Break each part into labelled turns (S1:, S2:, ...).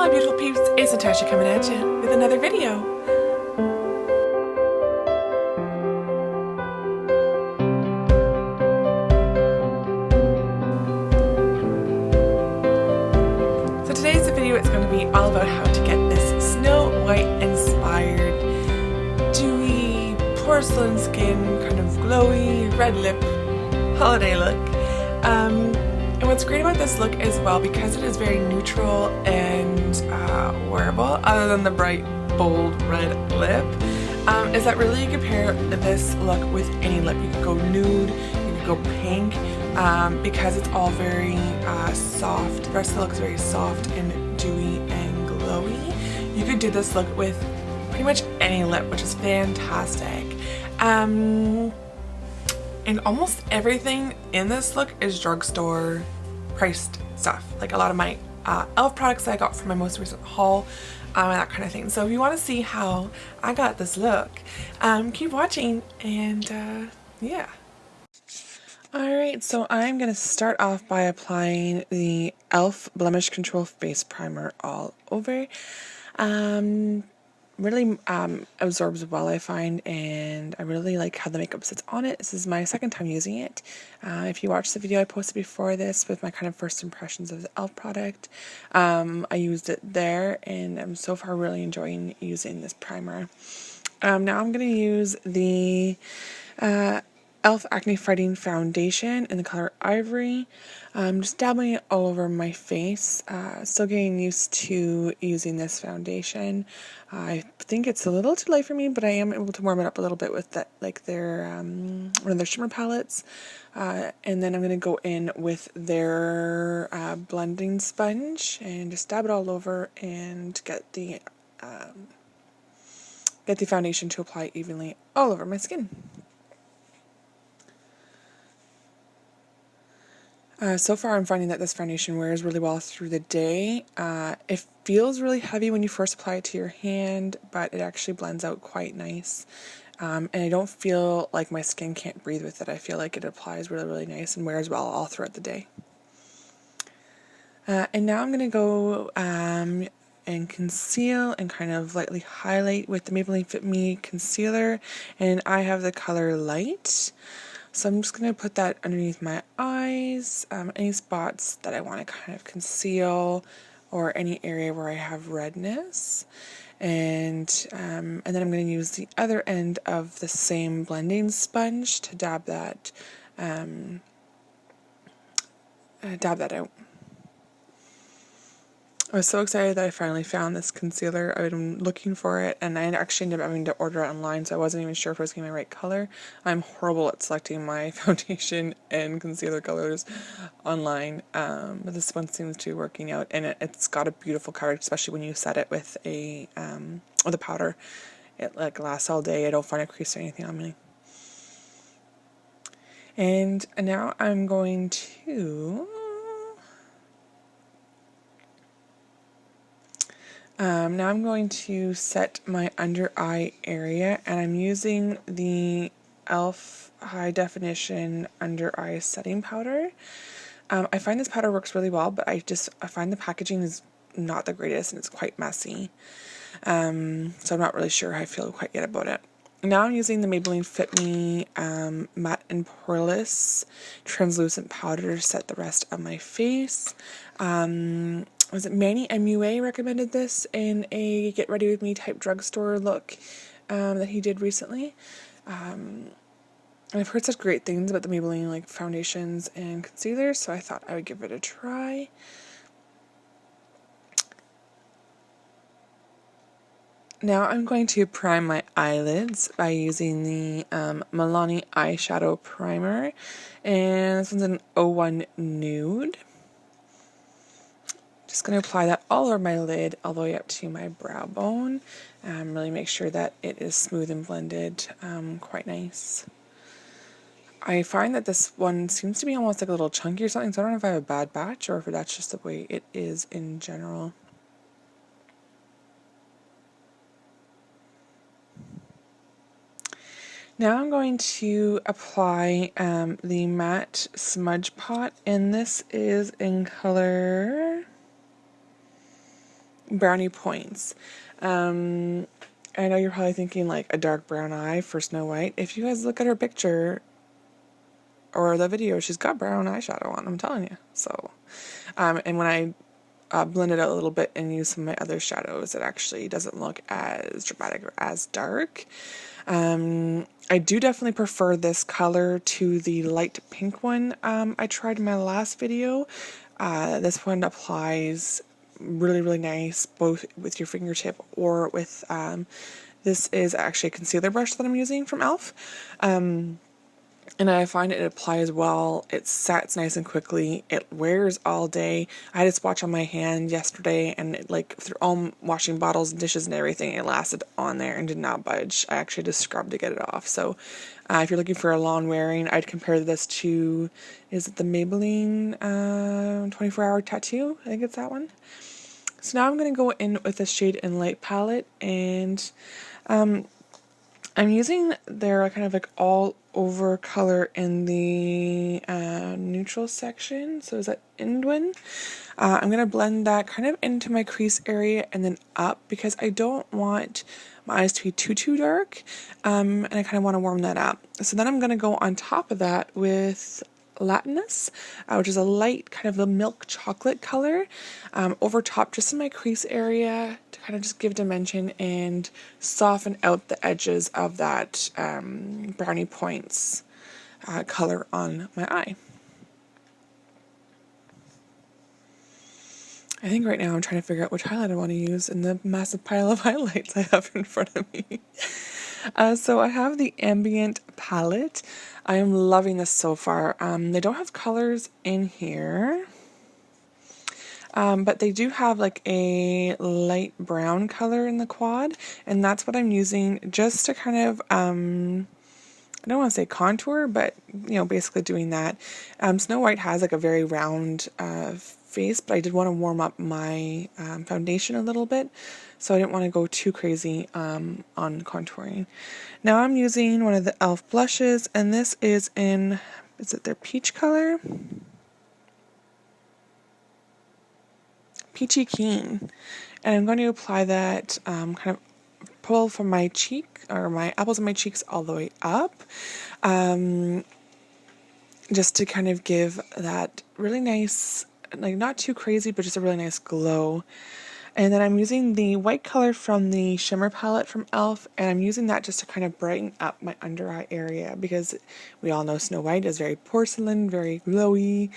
S1: Hello beautiful peeps, it's Natasha coming at you with another video. So today's video is going to be all about how to get this Snow White inspired, dewy, porcelain skin, kind of glowy, red lip, holiday look. And what's great about this look as well, because it is very neutral and wearable, other than the bright, bold red lip, is that really you can pair this look with any lip. You could go nude, you could go pink, because it's all very soft. The rest of the look is very soft and dewy and glowy. You could do this look with pretty much any lip, which is fantastic. And almost everything in this look is drugstore priced stuff, like a lot of my e.l.f. products that I got from my most recent haul, and that kind of thing. So if you want to see how I got this look, keep watching, and yeah. Alright, so I'm going to start off by applying the e.l.f. Blemish Control Face Primer all over. Really absorbs well, I find, and I really like how the makeup sits on it. This is my second time using it. If you watched the video I posted before this with my kind of first impressions of the e.l.f. product, I used it there, and I'm so far really enjoying using this primer. Now I'm going to use the e.l.f. Acne Fighting Foundation in the color Ivory. Just dabbling it all over my face. Still getting used to using this foundation. I think it's a little too light for me, but I am able to warm it up a little bit with that, like their one of their shimmer palettes. And then I'm going to go in with their blending sponge and just dab it all over and get the foundation to apply evenly all over my skin. So far I'm finding that this foundation wears really well through the day. It feels really heavy when you first apply it to your hand, but it actually blends out quite nice. And I don't feel like my skin can't breathe with it. I feel like it applies really, really nice and wears well all throughout the day. And now I'm going to go and conceal and kind of lightly highlight with the Maybelline Fit Me concealer, and I have the color Light. So I'm just going to put that underneath my eyes, any spots that I want to kind of conceal, or any area where I have redness. And then I'm going to use the other end of the same blending sponge to dab that out. I was so excited that I finally found this concealer. I've been looking for it, and I actually ended up having to order it online, so I wasn't even sure if I was getting my right color. I'm horrible at selecting my foundation and concealer colors online, but this one seems to be working out, and it's got a beautiful coverage, especially when you set it with a powder. It like lasts all day. I don't find a crease or anything on me. And now I'm going to set my under eye area, and I'm using the e.l.f. High Definition Under Eye Setting Powder. I find this powder works really well, but I find the packaging is not the greatest, and it's quite messy. So I'm not really sure how I feel quite yet about it. Now I'm using the Maybelline Fit Me Matte and Poreless Translucent Powder to set the rest of my face. Was it Manny MUA recommended this in a Get Ready With Me type drugstore look that he did recently. And I've heard such great things about the Maybelline like foundations and concealers, so I thought I would give it a try. Now I'm going to prime my eyelids by using the Milani eyeshadow primer, and this one's an 01 Nude. Just going to apply that all over my lid, all the way up to my brow bone. Really make sure that it is smooth and blended, quite nice. I find that this one seems to be almost like a little chunky or something, so I don't know if I have a bad batch or if that's just the way it is in general. Now I'm going to apply the matte smudge pot, and this is in color brownie points. I know you're probably thinking like a dark brown eye for Snow White. If you guys look at her picture or the video, she's got brown eyeshadow on, I'm telling you. So, and when I blend it out a little bit and use some of my other shadows, it actually doesn't look as dramatic or as dark. I do definitely prefer this color to the light pink one I tried in my last video. This one applies really, really nice both with your fingertip or with, this is actually a concealer brush that I'm using from e.l.f. And I find it applies well, it sets nice and quickly, it wears all day. I had a swatch on my hand yesterday and it, like through all washing bottles and dishes and everything, it lasted on there and did not budge. I actually just scrubbed to get it off. So if you're looking for a long wearing, I'd compare this to, is it the Maybelline 24-hour tattoo? I think it's that one. So now I'm going to go in with the Shade and Light palette, and I'm using their kind of like all over color in the neutral section. So is that Indwin? I'm going to blend that kind of into my crease area and then up, because I don't want my eyes to be too dark, and I kind of want to warm that up. So then I'm going to go on top of that with Latinus, which is a light kind of a milk chocolate color, over top just in my crease area to kind of just give dimension and soften out the edges of that brownie points color on my eye. I think right now I'm trying to figure out which highlight I want to use in the massive pile of highlights I have in front of me. So I have the Ambient palette. I am loving this so far. They don't have colors in here, but they do have like a light brown color in the quad, and that's what I'm using just to kind of, I don't want to say contour, but you know, basically doing that. Snow White has like a very round face, but I did want to warm up my foundation a little bit, so I didn't want to go too crazy on contouring. Now I'm using one of the e.l.f. blushes, and this is in, is it their peach color? Peachy Kean. And I'm going to apply that kind of pull from my cheek, or my apples of my cheeks all the way up, just to kind of give that really nice, like not too crazy, but just a really nice glow. And then I'm using the white color from the shimmer palette from e.l.f. and I'm using that just to kind of brighten up my under eye area, because we all know Snow White is very porcelain, very glowy,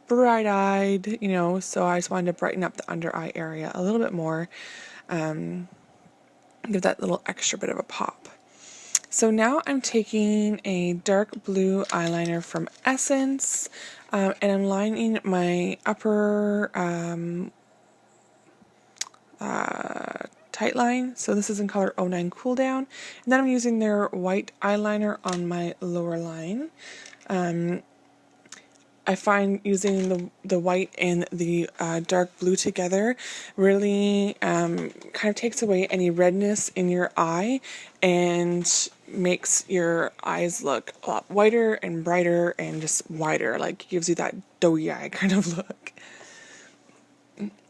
S1: bright-eyed, you know, so I just wanted to brighten up the under eye area a little bit more, give that little extra bit of a pop. So now I'm taking a dark blue eyeliner from Essence, and I'm lining my upper tight line. So this is in color 09 Cool Down. And then I'm using their white eyeliner on my lower line. I find using the white and the dark blue together really kind of takes away any redness in your eye and makes your eyes look a lot whiter and brighter and just wider, like gives you that doughy eye kind of look.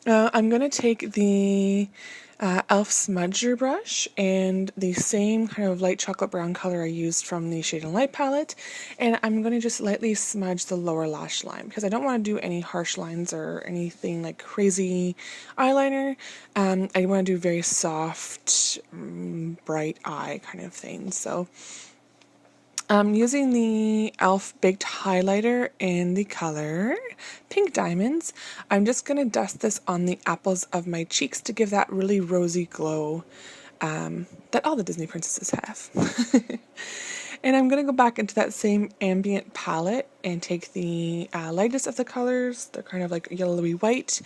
S1: I'm going to take the e.l.f. smudger brush and the same kind of light chocolate brown color I used from the Shade and Light palette, and I'm going to just lightly smudge the lower lash line because I don't want to do any harsh lines or anything like crazy eyeliner. I want to do very soft, bright eye kind of thing. So I'm using the e.l.f. Baked Highlighter in the color Pink Diamonds. I'm just going to dust this on the apples of my cheeks to give that really rosy glow that all the Disney princesses have. And I'm going to go back into that same Ambient palette and take the lightest of the colors. They're kind of like yellowy white,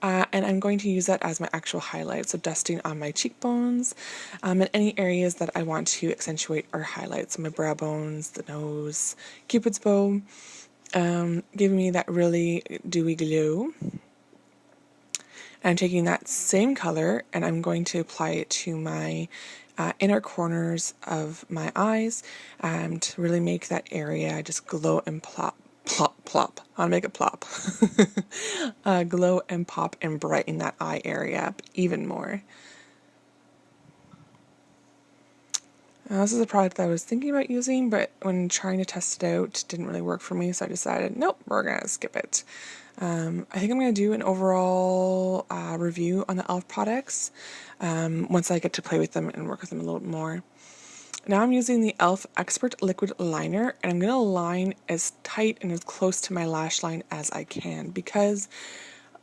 S1: and I'm going to use that as my actual highlight, so dusting on my cheekbones and any areas that I want to accentuate or highlight. So my brow bones, the nose, Cupid's bow, giving me that really dewy glow. And I'm taking that same color and I'm going to apply it to my inner corners of my eyes to really make that area just glow and plop plop. I want to make it plop. Glow and pop and brighten that eye area up even more. This is a product that I was thinking about using, but when trying to test it out, it didn't really work for me, so I decided, nope, we're going to skip it. I think I'm going to do an overall review on the e.l.f. products once I get to play with them and work with them a little bit more. Now I'm using the e.l.f. Expert Liquid Liner, and I'm going to line as tight and as close to my lash line as I can because,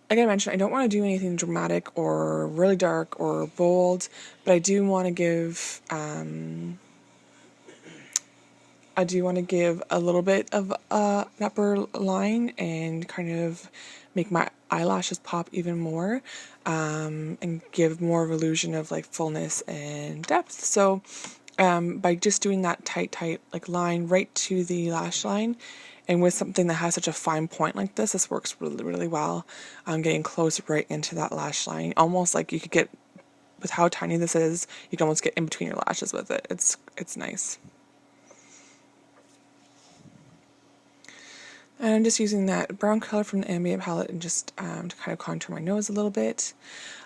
S1: like I mentioned, I don't want to do anything dramatic or really dark or bold, but I do want to give a little bit of an upper line and kind of make my eyelashes pop even more, and give more of an illusion of like fullness and depth. So by just doing that tight like line right to the lash line, and with something that has such a fine point like this works really well. Getting close right into that lash line, almost like you could get, with how tiny this is, you can almost get in between your lashes with it. It's nice. And I'm just using that brown color from the Ambient palette and just to kind of contour my nose a little bit.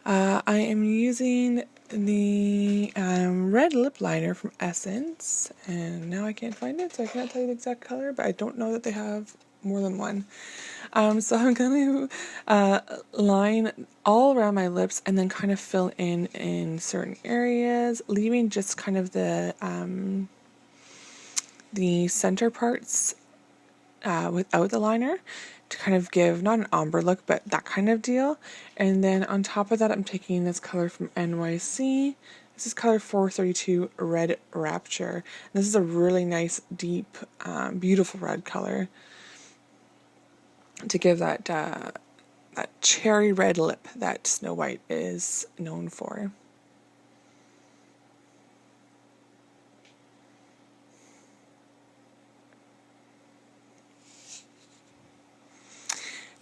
S1: I am using the red lip liner from Essence, and now I can't find it, so I can't tell you the exact color, but I don't know that they have more than one. So I'm going to line all around my lips and then kind of fill in certain areas, leaving just kind of the center parts without the liner to kind of give not an ombre look, but that kind of deal. And then on top of that, I'm taking this color from NYC. This is color 432 Red Rapture. This is a really nice, deep, beautiful red color to give that that cherry red lip that Snow White is known for.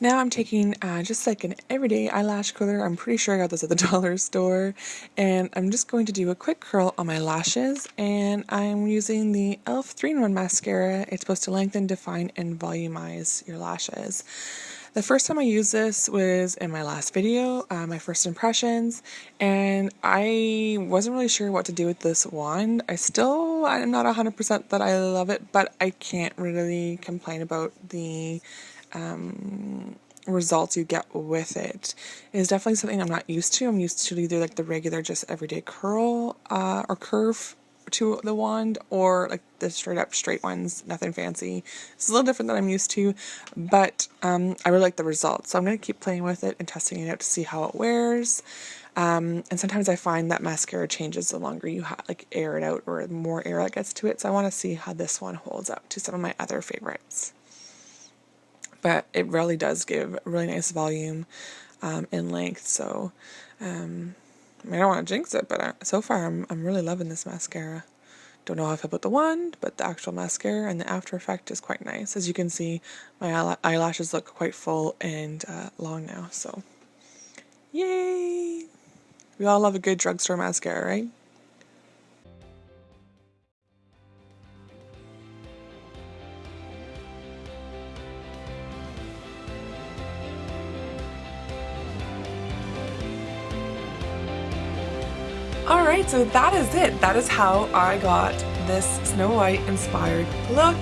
S1: Now I'm taking just like an everyday eyelash curler. I'm pretty sure I got this at the dollar store. And I'm just going to do a quick curl on my lashes. And I'm using the e.l.f. 3-in-1 mascara. It's supposed to lengthen, define, and volumize your lashes. The first time I used this was in my last video, my first impressions, and I wasn't really sure what to do with this wand. I'm not 100% that I love it, but I can't really complain about the results you get with it. It is definitely something I'm not used to. I'm used to either like the regular just everyday curl or curve to the wand, or like the straight up straight ones, nothing fancy. It's a little different than I'm used to, but I really like the results, so I'm going to keep playing with it and testing it out to see how it wears. And sometimes I find that mascara changes the longer you like air it out, or the more air that gets to it, so I want to see how this one holds up to some of my other favorites. But it really does give a really nice volume in length, so I don't want to jinx it, but so far I'm really loving this mascara. Don't know how I feel about the wand, but the actual mascara and the after effect is quite nice. As you can see, my eyelashes look quite full and long now, so yay! We all love a good drugstore mascara, right? Alright, so that is it. That is how I got this Snow White inspired look.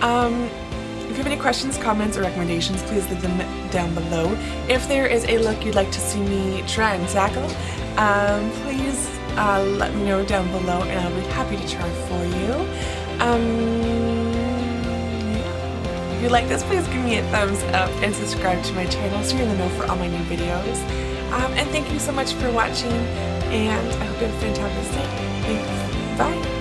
S1: If you have any questions, comments, or recommendations, please leave them down below. If there is a look you'd like to see me try and tackle, please let me know down below and I'll be happy to try for you. If you like this, please give me a thumbs up and subscribe to my channel so you're in the know for all my new videos. And thank you so much for watching, and I hope you have a fantastic day. Thanks. Bye!